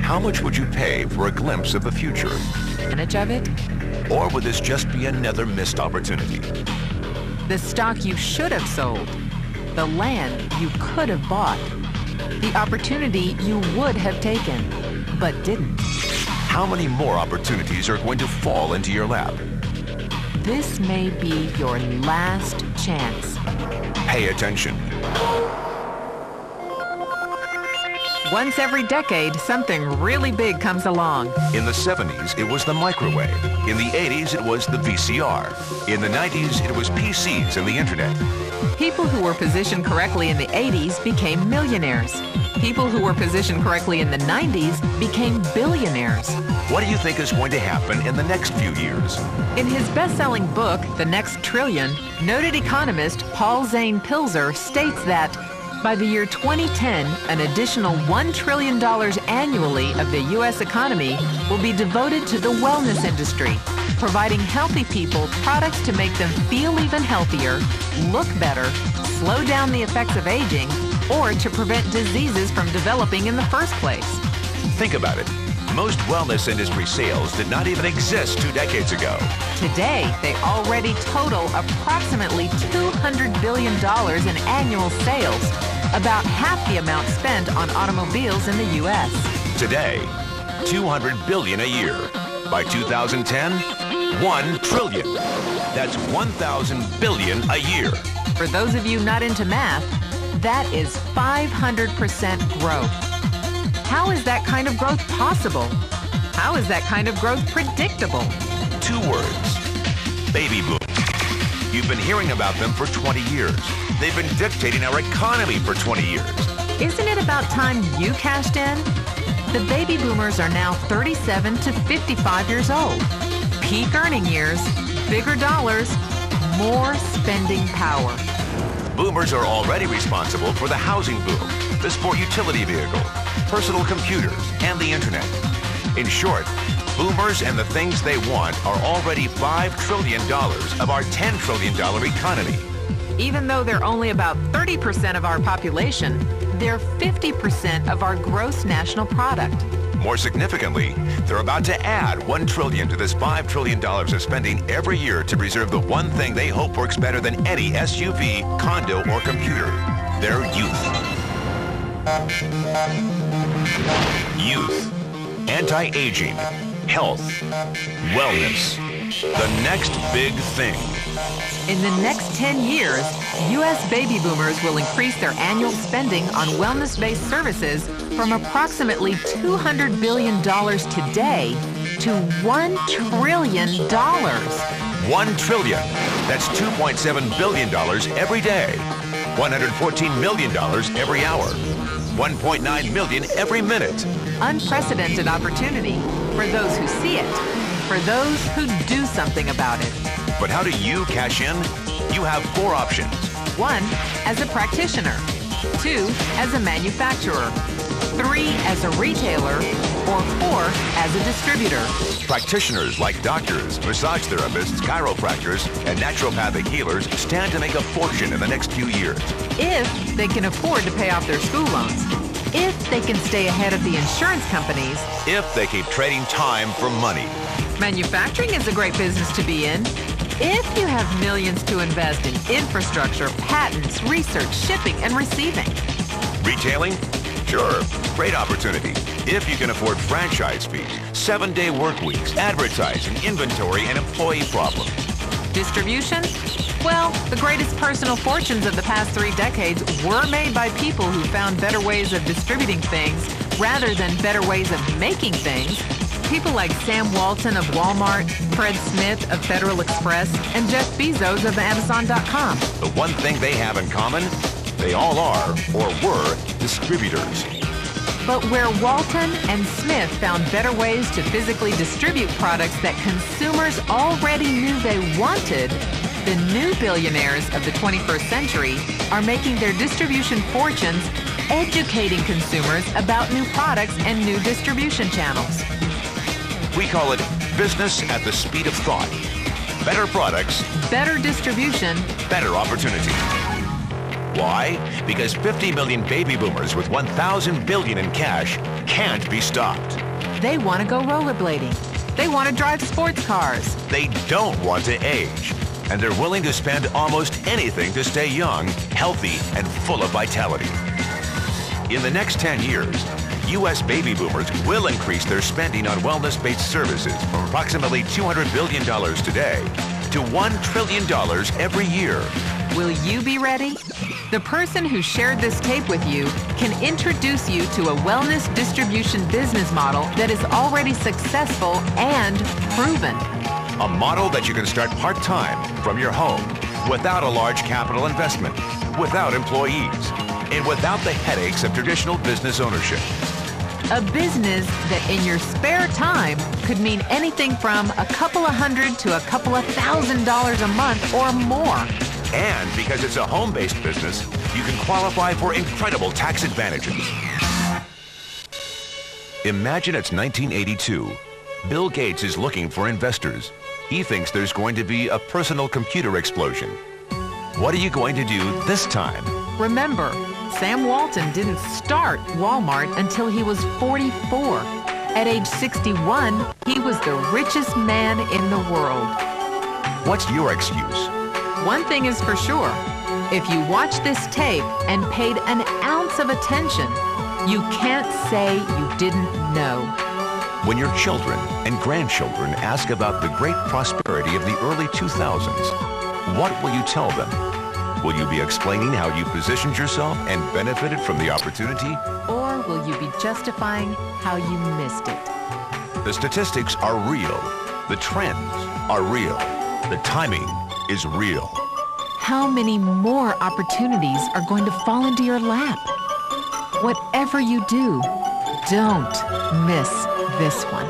How much would you pay for a glimpse of the future? Percentage of it? Or would this just be another missed opportunity? The stock you should have sold. The land you could have bought. The opportunity you would have taken, but didn't. How many more opportunities are going to fall into your lap? This may be your last chance. Pay attention. Once every decade, something really big comes along. In the 70s, it was the microwave. In the 80s, it was the VCR. In the 90s, it was PCs and the internet. People who were positioned correctly in the 80s became millionaires. People who were positioned correctly in the 90s became billionaires. What do you think is going to happen in the next few years? In his best-selling book, The Next Trillion, noted economist Paul Zane Pilzer states that by the year 2010, an additional $1 trillion annually of the U.S. economy will be devoted to the wellness industry, providing healthy people products to make them feel even healthier, look better, slow down the effects of aging, or to prevent diseases from developing in the first place. Think about it. Most wellness industry sales did not even exist 2 decades ago. Today, they already total approximately $200 billion in annual sales, about half the amount spent on automobiles in the U.S. Today, $200 billion a year. By 2010, $1 trillion. That's 1,000 billion a year. For those of you not into math, that is 500% growth. How is that kind of growth possible? How is that kind of growth predictable? 2 words. Baby boom. You've been hearing about them for 20 years. They've been dictating our economy for 20 years. Isn't it about time you cashed in? The baby boomers are now 37 to 55 years old. Peak earning years, bigger dollars, more spending power. Boomers are already responsible for the housing boom, the sport utility vehicle, personal computers, and the internet. In short, boomers and the things they want are already $5 trillion of our $10 trillion economy. Even though they're only about 30% of our population, they're 50% of our gross national product. More significantly, they're about to add $1 trillion to this $5 trillion of spending every year to preserve the one thing they hope works better than any SUV, condo, or computer: their youth. Youth, anti-aging, health, wellness, the next big thing. In the next 10 years, U.S. baby boomers will increase their annual spending on wellness-based services from approximately $200 billion today to $1 trillion. $1 trillion. That's $2.7 billion every day. $114 million every hour. $1.9 million every minute. Unprecedented opportunity for those who see it, for those who do something about it. But how do you cash in? You have 4 options. 1, as a practitioner. 2, as a manufacturer. 3, as a retailer. Or 4, as a distributor. Practitioners like doctors, massage therapists, chiropractors, and naturopathic healers stand to make a fortune in the next few years. If they can afford to pay off their school loans. If they can stay ahead of the insurance companies. If they keep trading time for money. Manufacturing is a great business to be in. If you have millions to invest in infrastructure, patents, research, shipping, and receiving. Retailing? Sure, great opportunity. If you can afford franchise fees, 7-day work weeks, advertising, inventory, and employee problems. Distribution? Well, the greatest personal fortunes of the past 3 decades were made by people who found better ways of distributing things rather than better ways of making things. People like Sam Walton of Walmart, Fred Smith of Federal Express, and Jeff Bezos of Amazon.com. The one thing they have in common, they all are, or were, distributors. But where Walton and Smith found better ways to physically distribute products that consumers already knew they wanted, the new billionaires of the 21st century are making their distribution fortunes educating consumers about new products and new distribution channels. We call it business at the speed of thought. Better products, better distribution, better opportunity. Why? Because 50 million baby boomers with 1,000 billion in cash can't be stopped. They want to go rollerblading. They want to drive sports cars. They don't want to age. And they're willing to spend almost anything to stay young, healthy, and full of vitality. In the next 10 years, U.S. baby boomers will increase their spending on wellness-based services from approximately $200 billion today to $1 trillion every year. Will you be ready? The person who shared this tape with you can introduce you to a wellness distribution business model that is already successful and proven. A model that you can start part-time from your home without a large capital investment, without employees, and without the headaches of traditional business ownership. A business that in your spare time could mean anything from a couple of $100 to a couple of $1,000 a month or more. And because it's a home-based business, you can qualify for incredible tax advantages. Imagine it's 1982. Bill Gates is looking for investors. He thinks there's going to be a personal computer explosion. What are you going to do this time? Remember, Sam Walton didn't start Walmart until he was 44. At age 61, he was the richest man in the world. What's your excuse? One thing is for sure, if you watch this tape and paid an ounce of attention, you can't say you didn't know. When your children and grandchildren ask about the great prosperity of the early 2000s, what will you tell them? Will you be explaining how you positioned yourself and benefited from the opportunity? Or will you be justifying how you missed it? The statistics are real. The trends are real. The timing is real. How many more opportunities are going to fall into your lap? Whatever you do, don't miss this one.